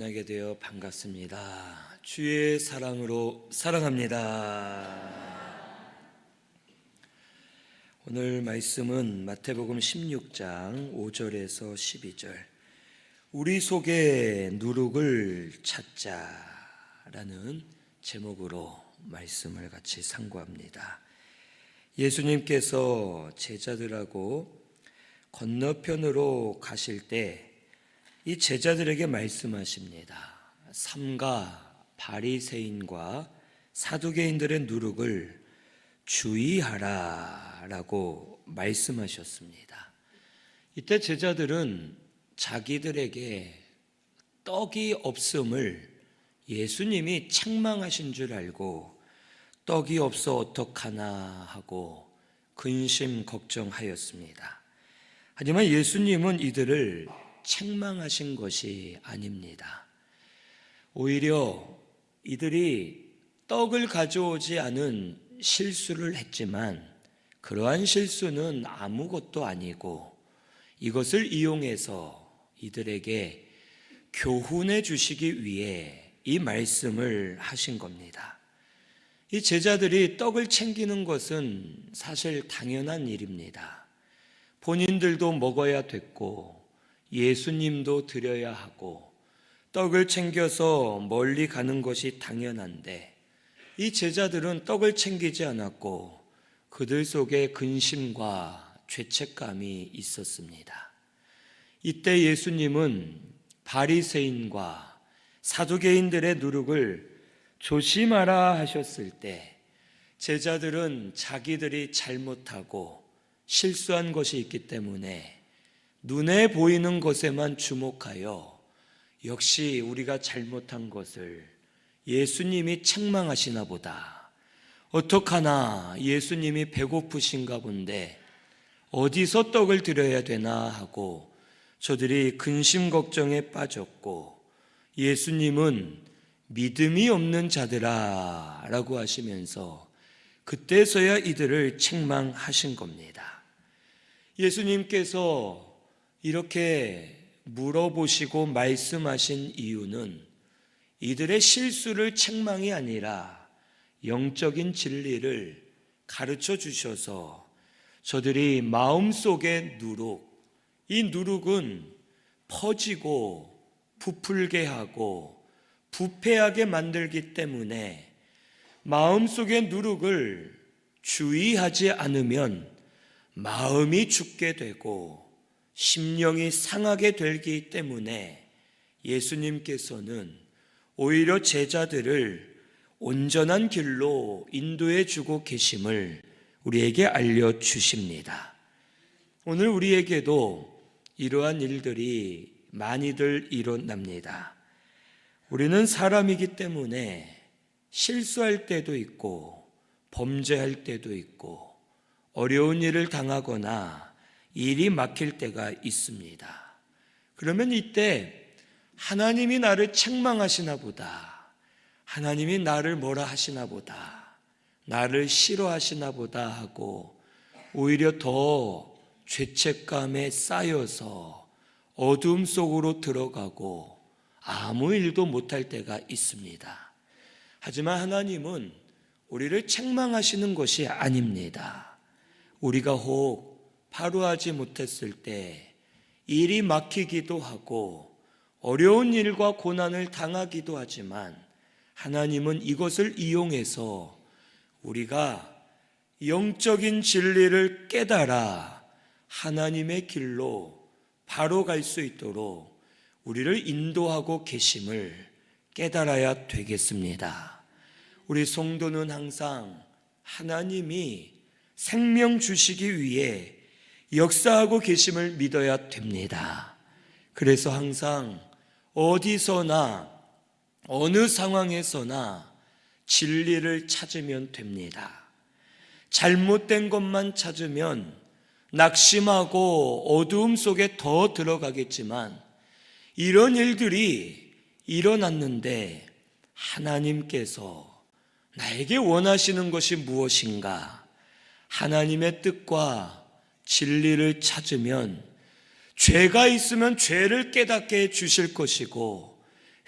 만나게 되어 반갑습니다. 주의 사랑으로 사랑합니다. 오늘 말씀은 마태복음 16장 5절에서 12절, 우리 속에 누룩을 찾자라는 제목으로 말씀을 같이 상고합니다. 예수님께서 제자들하고 건너편으로 가실 때 이 제자들에게 말씀하십니다. 삼가 바리새인과 사두개인들의 누룩을 주의하라 라고 말씀하셨습니다. 이때 제자들은 자기들에게 떡이 없음을 예수님이 책망하신 줄 알고 떡이 없어 어떡하나 하고 근심 걱정하였습니다. 하지만 예수님은 이들을 책망하신 것이 아닙니다. 오히려 이들이 떡을 가져오지 않은 실수를 했지만 그러한 실수는 아무것도 아니고 이것을 이용해서 이들에게 교훈해 주시기 위해 이 말씀을 하신 겁니다. 이 제자들이 떡을 챙기는 것은 사실 당연한 일입니다. 본인들도 먹어야 됐고 예수님도 드려야 하고 떡을 챙겨서 멀리 가는 것이 당연한데 이 제자들은 떡을 챙기지 않았고 그들 속에 근심과 죄책감이 있었습니다. 이때 예수님은 바리새인과 사두개인들의 누룩을 조심하라 하셨을 때 제자들은 자기들이 잘못하고 실수한 것이 있기 때문에 눈에 보이는 것에만 주목하여 역시 우리가 잘못한 것을 예수님이 책망하시나 보다, 어떡하나 예수님이 배고프신가 본데 어디서 떡을 드려야 되나 하고 저들이 근심 걱정에 빠졌고 예수님은 믿음이 없는 자들아 라고 하시면서 그때서야 이들을 책망하신 겁니다. 예수님께서 이렇게 물어보시고 말씀하신 이유는 이들의 실수를 책망이 아니라 영적인 진리를 가르쳐 주셔서 저들이 마음속에 누룩, 이 누룩은 퍼지고 부풀게 하고 부패하게 만들기 때문에 마음속의 누룩을 주의하지 않으면 마음이 죽게 되고 심령이 상하게 되기 때문에 예수님께서는 오히려 제자들을 온전한 길로 인도해 주고 계심을 우리에게 알려주십니다. 오늘 우리에게도 이러한 일들이 많이들 일어납니다. 우리는 사람이기 때문에 실수할 때도 있고 범죄할 때도 있고 어려운 일을 당하거나 일이 막힐 때가 있습니다. 그러면 이때 하나님이 나를 책망하시나 보다, 하나님이 나를 뭐라 하시나 보다, 나를 싫어하시나 보다 하고 오히려 더 죄책감에 쌓여서 어둠 속으로 들어가고 아무 일도 못할 때가 있습니다. 하지만 하나님은 우리를 책망하시는 것이 아닙니다. 우리가 혹 바로 하지 못했을 때 일이 막히기도 하고 어려운 일과 고난을 당하기도 하지만 하나님은 이것을 이용해서 우리가 영적인 진리를 깨달아 하나님의 길로 바로 갈 수 있도록 우리를 인도하고 계심을 깨달아야 되겠습니다. 우리 성도는 항상 하나님이 생명 주시기 위해 역사하고 계심을 믿어야 됩니다. 그래서 항상 어디서나 어느 상황에서나 진리를 찾으면 됩니다. 잘못된 것만 찾으면 낙심하고 어두움 속에 더 들어가겠지만 이런 일들이 일어났는데 하나님께서 나에게 원하시는 것이 무엇인가? 하나님의 뜻과 진리를 찾으면 죄가 있으면 죄를 깨닫게 해 주실 것이고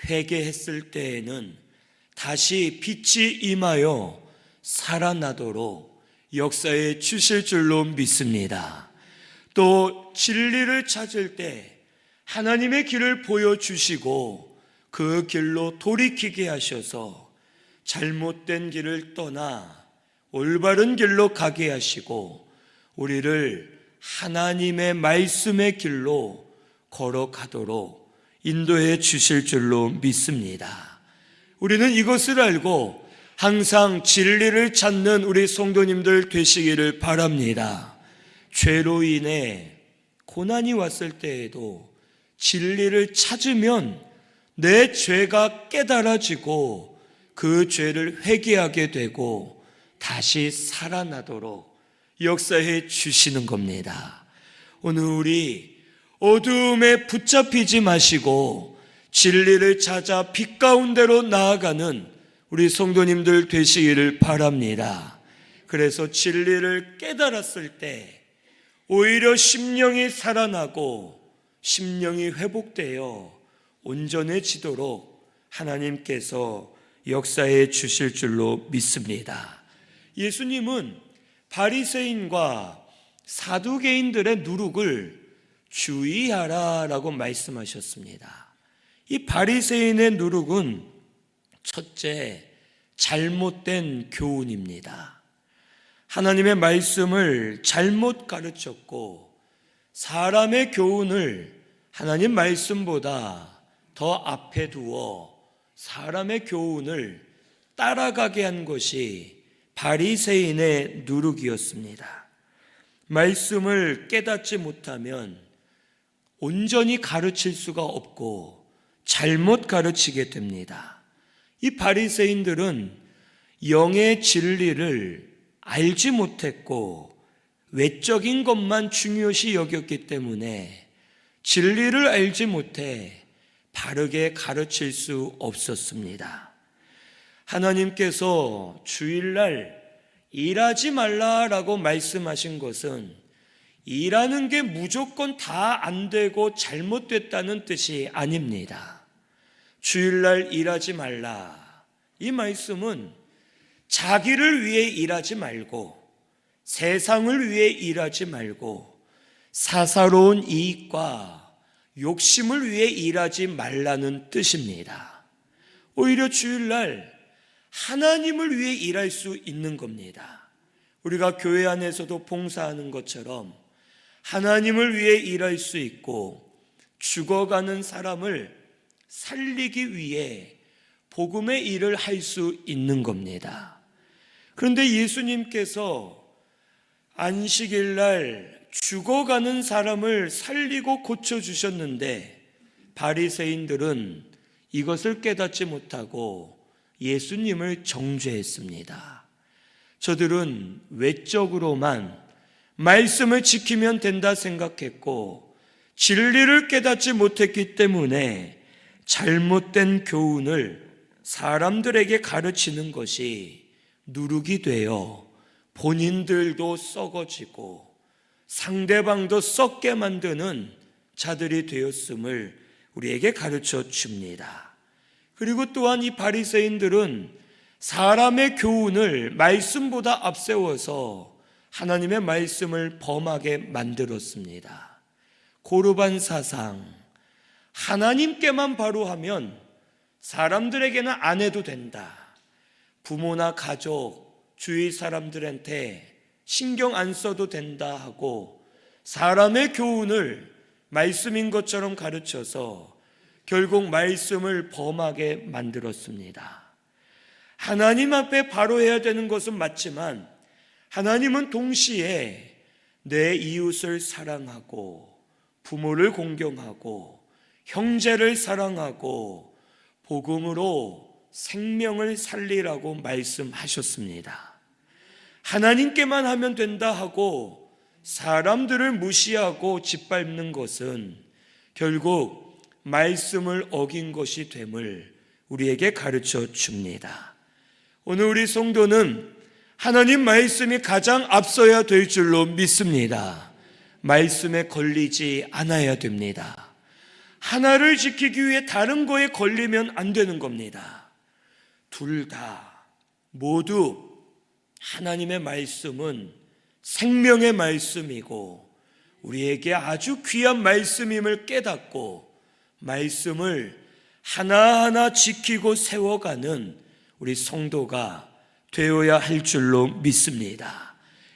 회개했을 때에는 다시 빛이 임하여 살아나도록 역사해 주실 줄로 믿습니다. 또 진리를 찾을 때 하나님의 길을 보여주시고 그 길로 돌이키게 하셔서 잘못된 길을 떠나 올바른 길로 가게 하시고 우리를 하나님의 말씀의 길로 걸어가도록 인도해 주실 줄로 믿습니다. 우리는 이것을 알고 항상 진리를 찾는 우리 성도님들 되시기를 바랍니다. 죄로 인해 고난이 왔을 때에도 진리를 찾으면 내 죄가 깨달아지고 그 죄를 회개하게 되고 다시 살아나도록 역사해 주시는 겁니다. 오늘 우리 어두움에 붙잡히지 마시고 진리를 찾아 빛 가운데로 나아가는 우리 성도님들 되시기를 바랍니다. 그래서 진리를 깨달았을 때 오히려 심령이 살아나고 심령이 회복되어 온전해지도록 하나님께서 역사해 주실 줄로 믿습니다. 예수님은 바리새인과 사두개인들의 누룩을 주의하라라고 말씀하셨습니다. 이 바리새인의 누룩은 첫째, 잘못된 교훈입니다. 하나님의 말씀을 잘못 가르쳤고 사람의 교훈을 하나님 말씀보다 더 앞에 두어 사람의 교훈을 따라가게 한 것이 바리새인의 누룩이었습니다. 말씀을 깨닫지 못하면 온전히 가르칠 수가 없고 잘못 가르치게 됩니다. 이 바리새인들은 영의 진리를 알지 못했고 외적인 것만 중요시 여겼기 때문에 진리를 알지 못해 바르게 가르칠 수 없었습니다. 하나님께서 주일날 일하지 말라라고 말씀하신 것은 일하는 게 무조건 다 안 되고 잘못됐다는 뜻이 아닙니다. 주일날 일하지 말라. 이 말씀은 자기를 위해 일하지 말고 세상을 위해 일하지 말고 사사로운 이익과 욕심을 위해 일하지 말라는 뜻입니다. 오히려 주일날 하나님을 위해 일할 수 있는 겁니다. 우리가 교회 안에서도 봉사하는 것처럼 하나님을 위해 일할 수 있고 죽어가는 사람을 살리기 위해 복음의 일을 할 수 있는 겁니다. 그런데 예수님께서 안식일날 죽어가는 사람을 살리고 고쳐주셨는데 바리새인들은 이것을 깨닫지 못하고 예수님을 정죄했습니다. 저들은 외적으로만 말씀을 지키면 된다 생각했고 진리를 깨닫지 못했기 때문에 잘못된 교훈을 사람들에게 가르치는 것이 누룩이 되어 본인들도 썩어지고 상대방도 썩게 만드는 자들이 되었음을 우리에게 가르쳐 줍니다. 그리고 또한 이 바리새인들은 사람의 교훈을 말씀보다 앞세워서 하나님의 말씀을 범하게 만들었습니다. 고르반 사상, 하나님께만 바로 하면 사람들에게는 안 해도 된다. 부모나 가족, 주위 사람들한테 신경 안 써도 된다 하고 사람의 교훈을 말씀인 것처럼 가르쳐서 결국 말씀을 범하게 만들었습니다. 하나님 앞에 바로 해야 되는 것은 맞지만 하나님은 동시에 내 이웃을 사랑하고 부모를 공경하고 형제를 사랑하고 복음으로 생명을 살리라고 말씀하셨습니다. 하나님께만 하면 된다 하고 사람들을 무시하고 짓밟는 것은 결국 말씀을 어긴 것이 됨을 우리에게 가르쳐 줍니다. 오늘 우리 성도는 하나님 말씀이 가장 앞서야 될 줄로 믿습니다. 말씀에 걸리지 않아야 됩니다. 하나를 지키기 위해 다른 거에 걸리면 안 되는 겁니다. 둘 다 모두 하나님의 말씀은 생명의 말씀이고 우리에게 아주 귀한 말씀임을 깨닫고 말씀을 하나하나 지키고 세워가는 우리 성도가 되어야 할 줄로 믿습니다.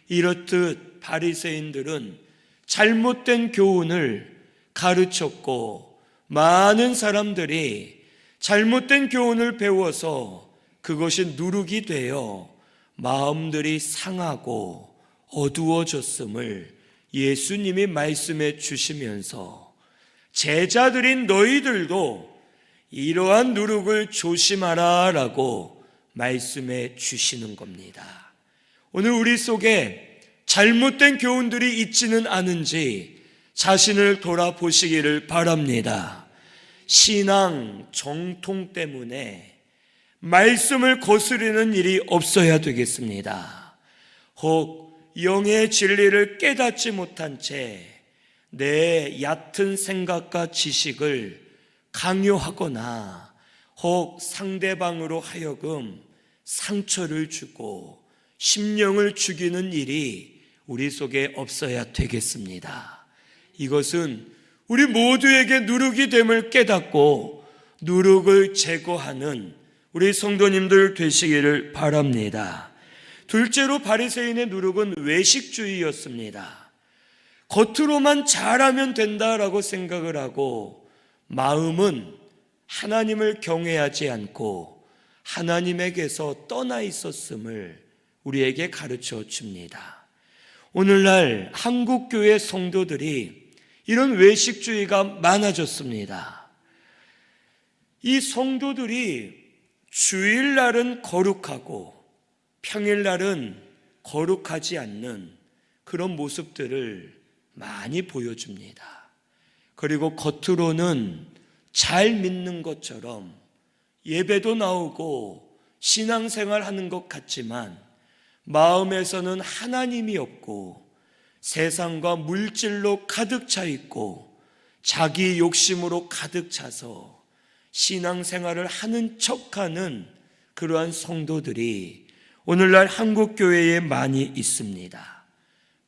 이렇듯 바리새인들은 잘못된 교훈을 가르쳤고 많은 사람들이 잘못된 교훈을 배워서 그것이 누룩이 되어 마음들이 상하고 어두워졌음을 예수님이 말씀해 주시면서 제자들인 너희들도 이러한 누룩을 조심하라 라고 말씀해 주시는 겁니다. 오늘 우리 속에 잘못된 교훈들이 있지는 않은지 자신을 돌아보시기를 바랍니다. 신앙 정통 때문에 말씀을 거스르는 일이 없어야 되겠습니다. 혹 영의 진리를 깨닫지 못한 채 내 얕은 생각과 지식을 강요하거나 혹 상대방으로 하여금 상처를 주고 심령을 죽이는 일이 우리 속에 없어야 되겠습니다. 이것은 우리 모두에게 누룩이 됨을 깨닫고 누룩을 제거하는 우리 성도님들 되시기를 바랍니다. 둘째로 바리새인의 누룩은 외식주의였습니다. 겉으로만 잘하면 된다라고 생각을 하고 마음은 하나님을 경외하지 않고 하나님에게서 떠나 있었음을 우리에게 가르쳐 줍니다. 오늘날 한국교회 성도들이 이런 외식주의가 많아졌습니다. 이 성도들이 주일날은 거룩하고 평일날은 거룩하지 않는 그런 모습들을 많이 보여줍니다. 그리고 겉으로는 잘 믿는 것처럼 예배도 나오고 신앙생활 하는 것 같지만 마음에서는 하나님이 없고 세상과 물질로 가득 차 있고 자기 욕심으로 가득 차서 신앙생활을 하는 척하는 그러한 성도들이 오늘날 한국교회에 많이 있습니다.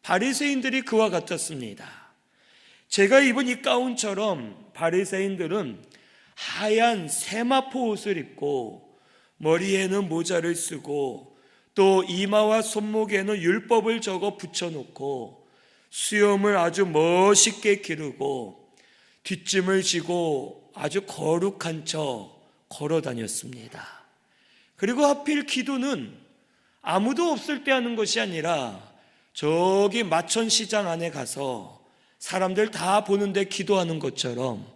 바리새인들이 그와 같았습니다. 제가 입은 이 가운처럼 바리새인들은 하얀 세마포 옷을 입고 머리에는 모자를 쓰고 또 이마와 손목에는 율법을 적어 붙여놓고 수염을 아주 멋있게 기르고 뒷짐을 지고 아주 거룩한 척 걸어 다녔습니다. 그리고 하필 기도는 아무도 없을 때 하는 것이 아니라 저기 마천시장 안에 가서 사람들 다 보는데 기도하는 것처럼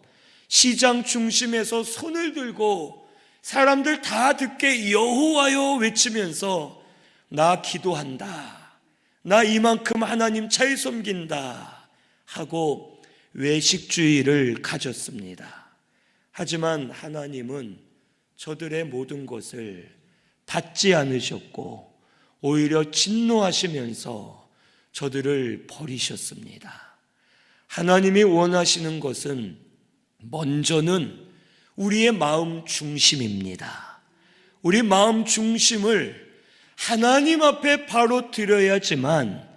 시장 중심에서 손을 들고 사람들 다 듣게 여호와여 외치면서 나 기도한다, 나 이만큼 하나님 잘 섬긴다 하고 외식주의를 가졌습니다. 하지만 하나님은 저들의 모든 것을 받지 않으셨고 오히려 진노하시면서 저들을 버리셨습니다. 하나님이 원하시는 것은 먼저는 우리의 마음 중심입니다. 우리 마음 중심을 하나님 앞에 바로 드려야지만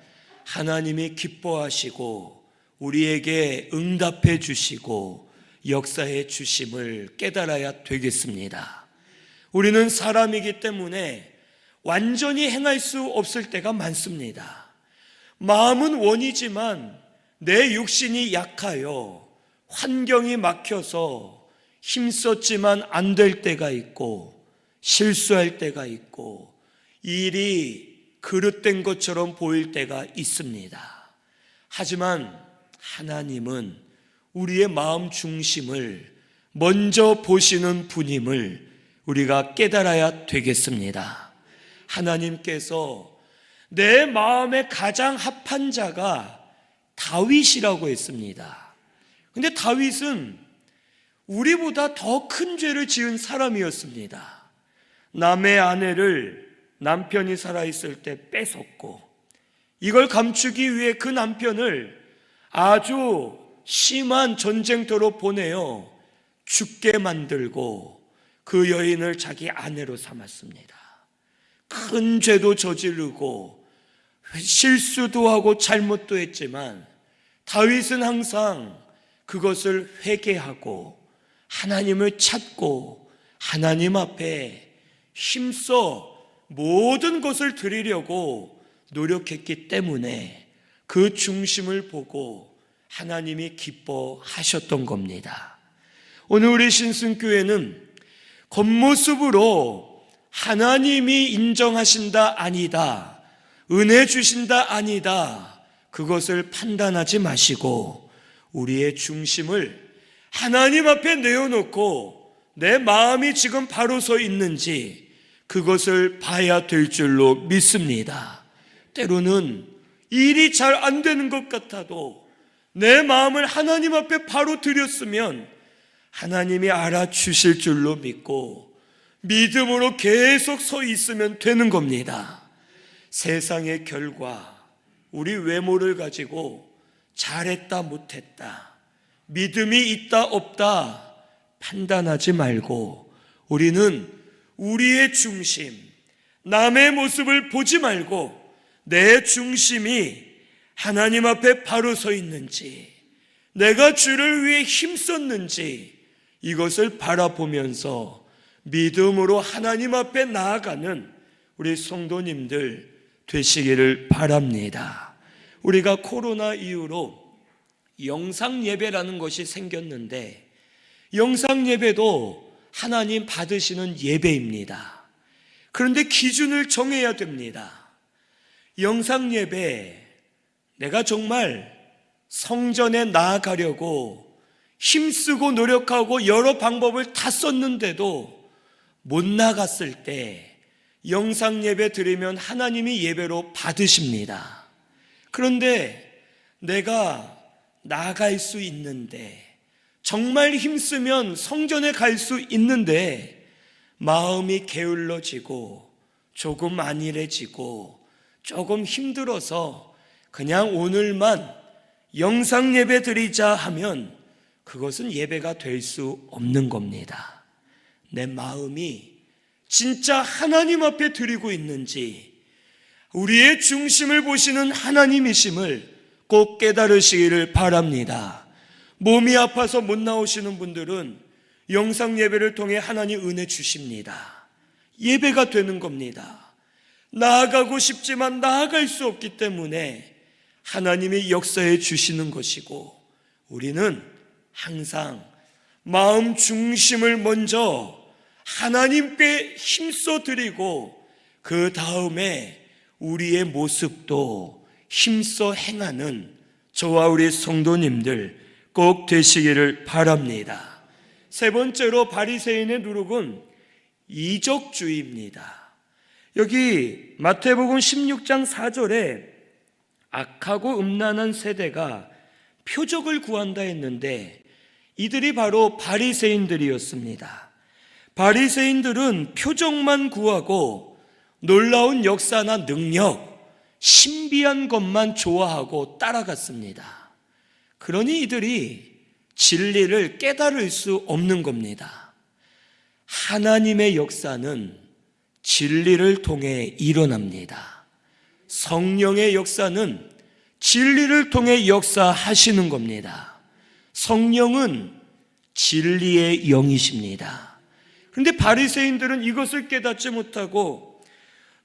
하나님이 기뻐하시고 우리에게 응답해 주시고 역사해 주심을 깨달아야 되겠습니다. 우리는 사람이기 때문에 완전히 행할 수 없을 때가 많습니다. 마음은 원이지만 내 육신이 약하여 환경이 막혀서 힘썼지만 안 될 때가 있고 실수할 때가 있고 일이 그릇된 것처럼 보일 때가 있습니다. 하지만 하나님은 우리의 마음 중심을 먼저 보시는 분임을 우리가 깨달아야 되겠습니다. 하나님께서 내 마음에 가장 합한 자가 다윗이라고 했습니다. 근데 다윗은 우리보다 더 큰 죄를 지은 사람이었습니다. 남의 아내를 남편이 살아있을 때 뺏었고 이걸 감추기 위해 그 남편을 아주 심한 전쟁터로 보내어 죽게 만들고 그 여인을 자기 아내로 삼았습니다. 큰 죄도 저지르고 실수도 하고 잘못도 했지만 다윗은 항상 그것을 회개하고 하나님을 찾고 하나님 앞에 힘써 모든 것을 드리려고 노력했기 때문에 그 중심을 보고 하나님이 기뻐하셨던 겁니다. 오늘 우리 신승교회는 겉모습으로 하나님이 인정하신다 아니다, 은혜 주신다 아니다, 그것을 판단하지 마시고 우리의 중심을 하나님 앞에 내어놓고 내 마음이 지금 바로 서 있는지 그것을 봐야 될 줄로 믿습니다. 때로는 일이 잘 안 되는 것 같아도 내 마음을 하나님 앞에 바로 드렸으면 하나님이 알아주실 줄로 믿고 믿음으로 계속 서 있으면 되는 겁니다. 세상의 결과, 우리 외모를 가지고 잘했다 못했다, 믿음이 있다 없다 판단하지 말고 우리는 우리의 중심, 남의 모습을 보지 말고 내 중심이 하나님 앞에 바로 서 있는지, 내가 주를 위해 힘썼는지 이것을 바라보면서 믿음으로 하나님 앞에 나아가는 우리 성도님들 되시기를 바랍니다. 우리가 코로나 이후로 영상 예배라는 것이 생겼는데 영상 예배도 하나님 받으시는 예배입니다. 그런데 기준을 정해야 됩니다. 영상 예배, 내가 정말 성전에 나아가려고 힘쓰고 노력하고 여러 방법을 다 썼는데도 못 나갔을 때 영상 예배 드리면 하나님이 예배로 받으십니다. 그런데 내가 나갈 수 있는데, 정말 힘쓰면 성전에 갈 수 있는데 마음이 게을러지고 조금 안일해지고 조금 힘들어서 그냥 오늘만 영상 예배 드리자 하면 그것은 예배가 될 수 없는 겁니다. 내 마음이 진짜 하나님 앞에 드리고 있는지, 우리의 중심을 보시는 하나님이심을 꼭 깨달으시기를 바랍니다. 몸이 아파서 못 나오시는 분들은 영상 예배를 통해 하나님 은혜 주십니다. 예배가 되는 겁니다. 나아가고 싶지만 나아갈 수 없기 때문에 하나님이 역사해 주시는 것이고, 우리는 항상 마음 중심을 먼저 하나님께 힘써 드리고 그 다음에 우리의 모습도 힘써 행하는 저와 우리 성도님들 꼭 되시기를 바랍니다. 세 번째로 바리새인의 누룩은 이적주의입니다. 여기 마태복음 16장 4절에 악하고 음란한 세대가 표적을 구한다 했는데 이들이 바로 바리새인들이었습니다. 바리새인들은 표적만 구하고 놀라운 역사나 능력, 신비한 것만 좋아하고 따라갔습니다. 그러니 이들이 진리를 깨달을 수 없는 겁니다. 하나님의 역사는 진리를 통해 일어납니다. 성령의 역사는 진리를 통해 역사하시는 겁니다. 성령은 진리의 영이십니다. 그런데 바리새인들은 이것을 깨닫지 못하고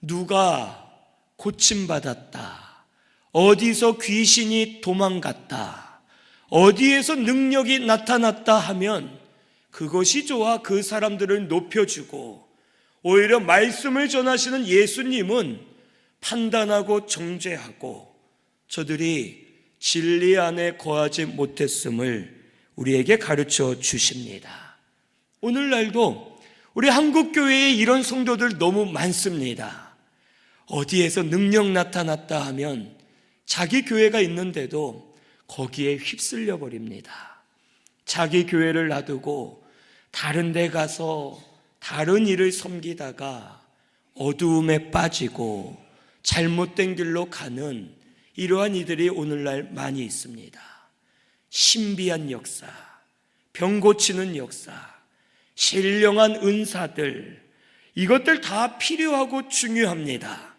누가 고침받았다, 어디서 귀신이 도망갔다, 어디에서 능력이 나타났다 하면 그것이 좋아 그 사람들을 높여주고, 오히려 말씀을 전하시는 예수님은 판단하고 정죄하고 저들이 진리 안에 거하지 못했음을 우리에게 가르쳐 주십니다. 오늘날도 우리 한국교회에 이런 성도들 너무 많습니다. 어디에서 능력 나타났다 하면 자기 교회가 있는데도 거기에 휩쓸려 버립니다. 자기 교회를 놔두고 다른 데 가서 다른 일을 섬기다가 어두움에 빠지고 잘못된 길로 가는 이러한 이들이 오늘날 많이 있습니다. 신비한 역사, 병 고치는 역사, 신령한 은사들, 이것들 다 필요하고 중요합니다.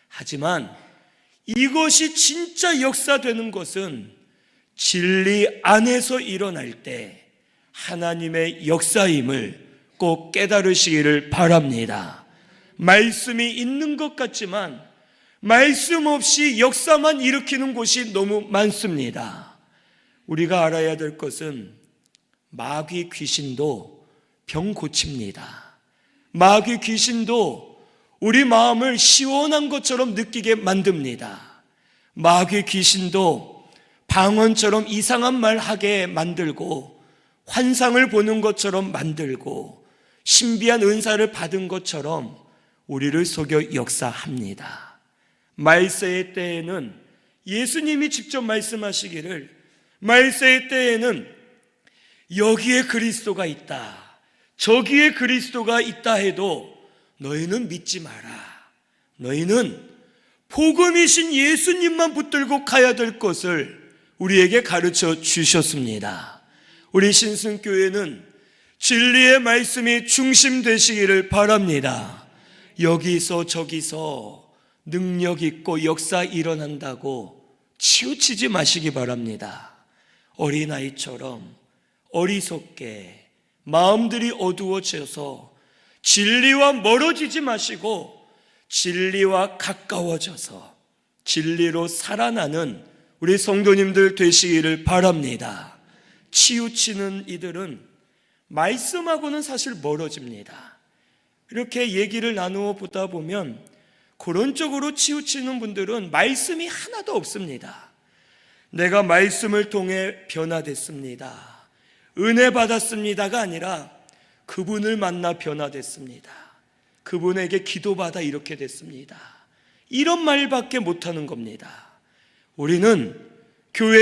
하지만 이것이 진짜 역사되는 것은 진리 안에서 일어날 때 하나님의 역사임을 꼭 깨달으시기를 바랍니다. 말씀이 있는 것 같지만 말씀 없이 역사만 일으키는 곳이 너무 많습니다. 우리가 알아야 될 것은 마귀 귀신도 병 고칩니다. 마귀 귀신도 우리 마음을 시원한 것처럼 느끼게 만듭니다. 마귀 귀신도 방언처럼 이상한 말 하게 만들고 환상을 보는 것처럼 만들고 신비한 은사를 받은 것처럼 우리를 속여 역사합니다. 말세의 때에는 예수님이 직접 말씀하시기를 말세의 때에는 여기에 그리스도가 있다, 저기에 그리스도가 있다 해도 너희는 믿지 마라. 너희는 복음이신 예수님만 붙들고 가야 될 것을 우리에게 가르쳐 주셨습니다. 우리 신승교회는 진리의 말씀이 중심 되시기를 바랍니다. 여기서 저기서 능력 있고 역사 일어난다고 치우치지 마시기 바랍니다. 어린아이처럼 어리석게 마음들이 어두워져서 진리와 멀어지지 마시고 진리와 가까워져서 진리로 살아나는 우리 성도님들 되시기를 바랍니다. 치우치는 이들은 말씀하고는 사실 멀어집니다. 이렇게 얘기를 나누어 보다 보면 그런 쪽으로 치우치는 분들은 말씀이 하나도 없습니다. 내가 말씀을 통해 변화됐습니다, 은혜 받았습니다가 아니라 그분을 만나 변화됐습니다, 그분에게 기도받아 이렇게 됐습니다, 이런 말밖에 못하는 겁니다. 우리는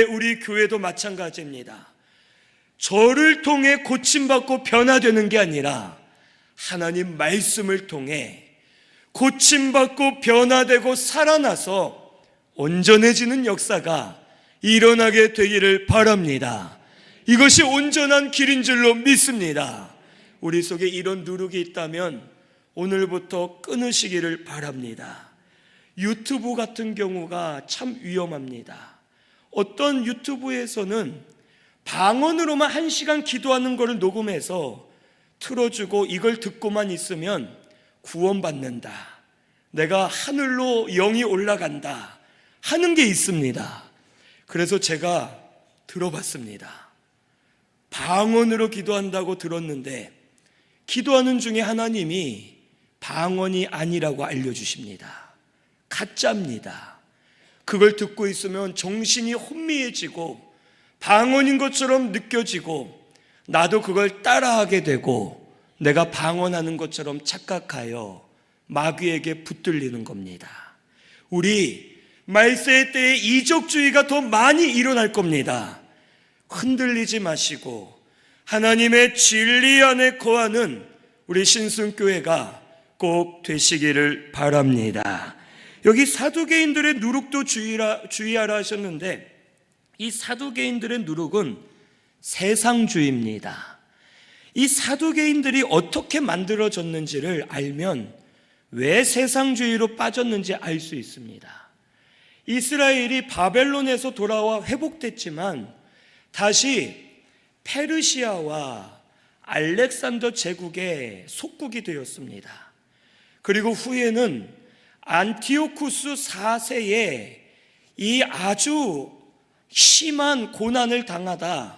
우리 교회도 마찬가지입니다. 저를 통해 고침받고 변화되는 게 아니라 하나님 말씀을 통해 고침받고 변화되고 살아나서 온전해지는 역사가 일어나게 되기를 바랍니다. 이것이 온전한 길인 줄로 믿습니다. 우리 속에 이런 누룩이 있다면 오늘부터 끊으시기를 바랍니다. 유튜브 같은 경우가 참 위험합니다. 어떤 유튜브에서는 방언으로만 1시간 기도하는 것을 녹음해서 틀어주고 이걸 듣고만 있으면 구원받는다, 내가 하늘로 영이 올라간다 하는 게 있습니다. 그래서 제가 들어봤습니다. 방언으로 기도한다고 들었는데 기도하는 중에 하나님이 방언이 아니라고 알려주십니다. 가짜입니다. 그걸 듣고 있으면 정신이 혼미해지고 방언인 것처럼 느껴지고 나도 그걸 따라하게 되고 내가 방언하는 것처럼 착각하여 마귀에게 붙들리는 겁니다. 우리 말세의 때에 이적주의가 더 많이 일어날 겁니다. 흔들리지 마시고 하나님의 진리 안에 거하는 우리 신승교회가 꼭 되시기를 바랍니다. 여기 사두개인들의 누룩도 주의하라 하셨는데 이 사두개인들의 누룩은 세상주의입니다. 이 사두개인들이 어떻게 만들어졌는지를 알면 왜 세상주의로 빠졌는지 알 수 있습니다. 이스라엘이 바벨론에서 돌아와 회복됐지만 다시 페르시아와 알렉산더 제국의 속국이 되었습니다. 그리고 후에는 안티오쿠스 4세에 이 아주 심한 고난을 당하다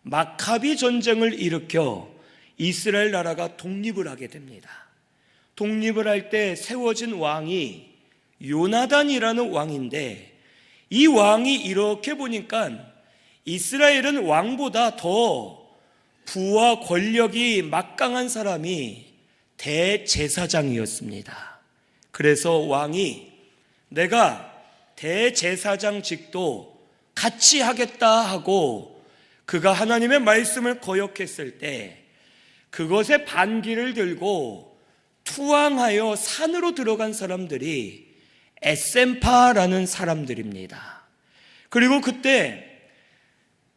마카비 전쟁을 일으켜 이스라엘 나라가 독립을 하게 됩니다. 독립을 할 때 세워진 왕이 요나단이라는 왕인데 이 왕이 이렇게 보니까 이스라엘은 왕보다 더 부와 권력이 막강한 사람이 대제사장이었습니다. 그래서 왕이 내가 대제사장직도 같이 하겠다 하고 그가 하나님의 말씀을 거역했을 때 그것에 반기를 들고 투항하여 산으로 들어간 사람들이 에센파라는 사람들입니다. 그리고 그때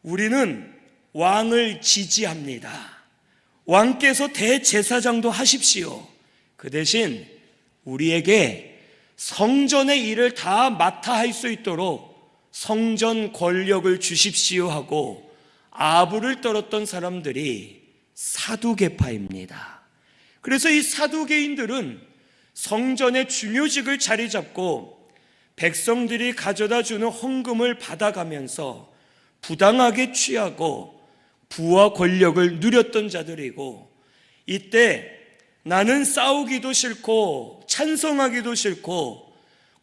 우리는 왕을 지지합니다. 왕께서 대제사장도 하십시오. 그 대신 우리에게 성전의 일을 다 맡아 할 수 있도록 성전 권력을 주십시오 하고 아부를 떨었던 사람들이 사두개파입니다. 그래서 이 사두개인들은 성전의 중요직을 자리 잡고 백성들이 가져다 주는 헌금을 받아가면서 부당하게 취하고 부와 권력을 누렸던 자들이고, 이때 나는 싸우기도 싫고 찬성하기도 싫고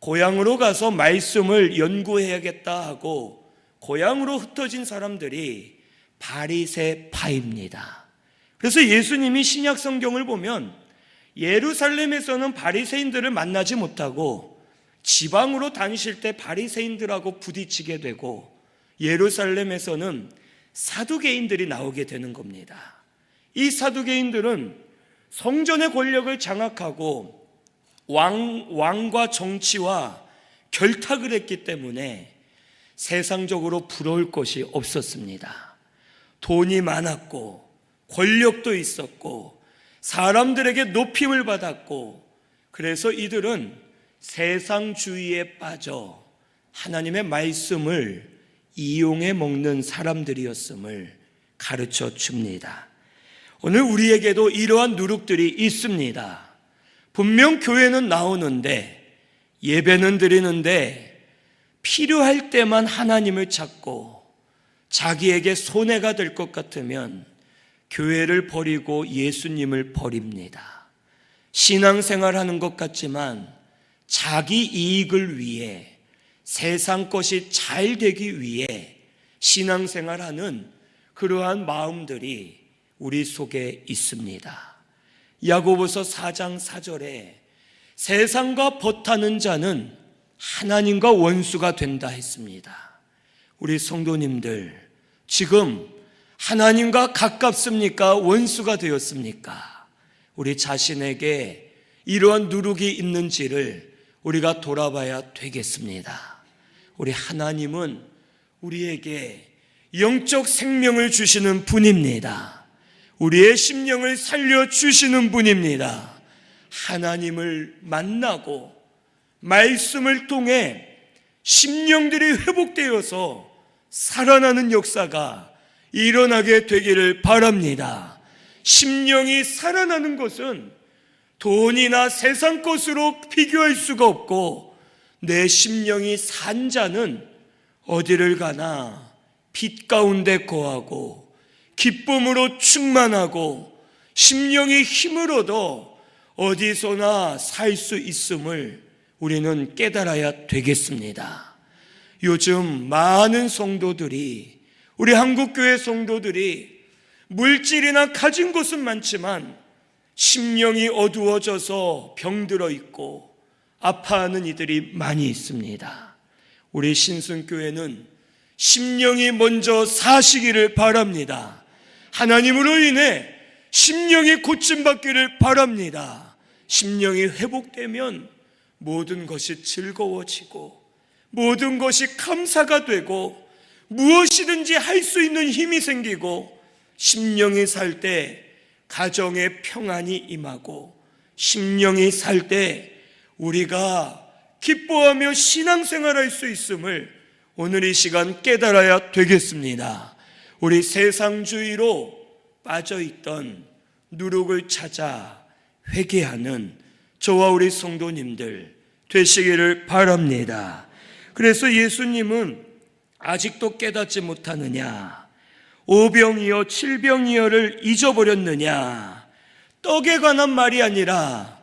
고향으로 가서 말씀을 연구해야겠다 하고 고향으로 흩어진 사람들이 바리새파입니다. 그래서 예수님이 신약 성경을 보면 예루살렘에서는 바리새인들을 만나지 못하고 지방으로 다니실 때 바리새인들하고 부딪히게 되고 예루살렘에서는 사두개인들이 나오게 되는 겁니다. 이 사두개인들은 성전의 권력을 장악하고 왕과 정치와 결탁을 했기 때문에 세상적으로 부러울 것이 없었습니다. 돈이 많았고 권력도 있었고 사람들에게 높임을 받았고, 그래서 이들은 세상주의에 빠져 하나님의 말씀을 이용해 먹는 사람들이었음을 가르쳐 줍니다. 오늘 우리에게도 이러한 누룩들이 있습니다. 분명 교회는 나오는데 예배는 드리는데 필요할 때만 하나님을 찾고 자기에게 손해가 될 것 같으면 교회를 버리고 예수님을 버립니다. 신앙생활하는 것 같지만 자기 이익을 위해, 세상 것이 잘 되기 위해 신앙생활하는 그러한 마음들이 우리 속에 있습니다. 야고보서 4장 4절에 세상과 벗하는 자는 하나님과 원수가 된다 했습니다. 우리 성도님들, 지금 하나님과 가깝습니까? 원수가 되었습니까? 우리 자신에게 이러한 누룩이 있는지를 우리가 돌아봐야 되겠습니다. 우리 하나님은 우리에게 영적 생명을 주시는 분입니다. 우리의 심령을 살려주시는 분입니다. 하나님을 만나고 말씀을 통해 심령들이 회복되어서 살아나는 역사가 일어나게 되기를 바랍니다. 심령이 살아나는 것은 돈이나 세상 것으로 비교할 수가 없고, 내 심령이 산 자는 어디를 가나 빛 가운데 거하고 기쁨으로 충만하고 심령이 힘을 얻어 어디서나 살 수 있음을 우리는 깨달아야 되겠습니다. 요즘 많은 성도들이, 우리 한국교회 성도들이 물질이나 가진 것은 많지만 심령이 어두워져서 병들어 있고 아파하는 이들이 많이 있습니다. 우리 신순교회는 심령이 먼저 사시기를 바랍니다. 하나님으로 인해 심령이 고침받기를 바랍니다. 심령이 회복되면 모든 것이 즐거워지고 모든 것이 감사가 되고 무엇이든지 할 수 있는 힘이 생기고, 심령이 살 때 가정에 평안이 임하고, 심령이 살 때 우리가 기뻐하며 신앙생활할 수 있음을 오늘 이 시간 깨달아야 되겠습니다. 우리 세상주의로 빠져있던 누룩을 찾아 회개하는 저와 우리 성도님들 되시기를 바랍니다. 그래서 예수님은 아직도 깨닫지 못하느냐, 오병이어 칠병이어를 잊어버렸느냐, 떡에 관한 말이 아니라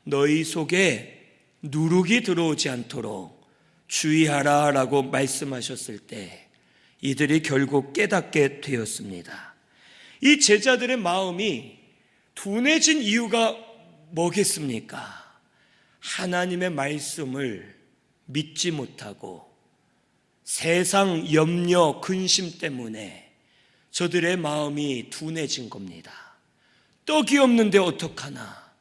너희 속에 누룩이 들어오지 않도록 주의하라 라고 말씀하셨을 때 이들이 결국 깨닫게 되었습니다. 이 제자들의 마음이 둔해진 이유가 뭐겠습니까? 하나님의 말씀을 믿지 못하고 세상 염려, 근심 때문에 저들의 마음이 둔해진 겁니다. 떡이 없는데 어떡하나?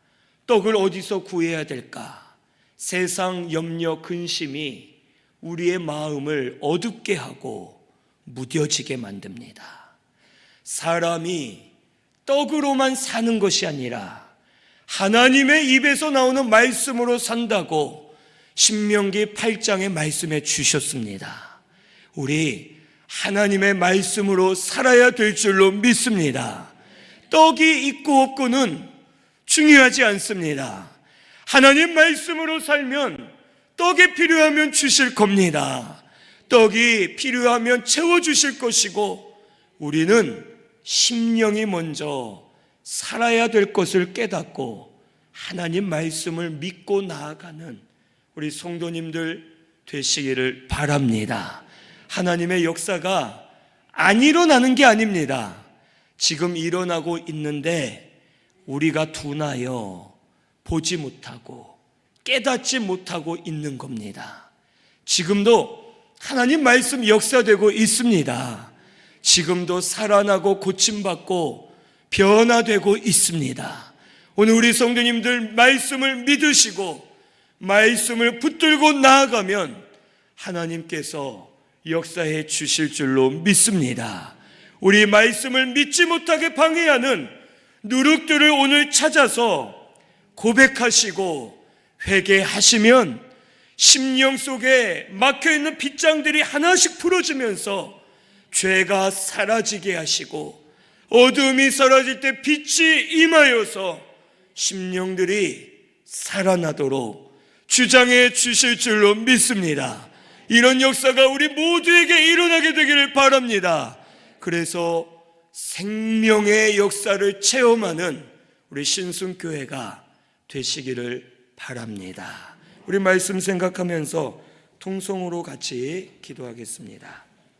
떡을 어디서 구해야 될까? 세상 염려, 근심이 우리의 마음을 어둡게 하고 무뎌지게 만듭니다. 사람이 떡으로만 사는 것이 아니라 하나님의 입에서 나오는 말씀으로 산다고 신명기 8장의 말씀에 주셨습니다. 우리 하나님의 말씀으로 살아야 될 줄로 믿습니다. 떡이 있고 없고는 중요하지 않습니다. 하나님 말씀으로 살면 떡이 필요하면 주실 겁니다. 떡이 필요하면 채워주실 것이고, 우리는 심령이 먼저 살아야 될 것을 깨닫고 하나님 말씀을 믿고 나아가는 우리 성도님들 되시기를 바랍니다. 하나님의 역사가 안 일어나는 게 아닙니다. 지금 일어나고 있는데 우리가 둔하여 보지 못하고 깨닫지 못하고 있는 겁니다. 지금도 하나님 말씀 역사되고 있습니다. 지금도 살아나고 고침받고 변화되고 있습니다. 오늘 우리 성도님들 말씀을 믿으시고 말씀을 붙들고 나아가면 하나님께서 역사해 주실 줄로 믿습니다. 우리 말씀을 믿지 못하게 방해하는 누룩들을 오늘 찾아서 고백하시고 회개하시면 심령 속에 막혀있는 빗장들이 하나씩 풀어지면서 죄가 사라지게 하시고 어둠이 사라질 때 빛이 임하여서 심령들이 살아나도록 주장해 주실 줄로 믿습니다. 이런 역사가 우리 모두에게 일어나게 되기를 바랍니다. 그래서 생명의 역사를 체험하는 우리 신순교회가 되시기를 바랍니다. 우리 말씀 생각하면서 통성으로 같이 기도하겠습니다.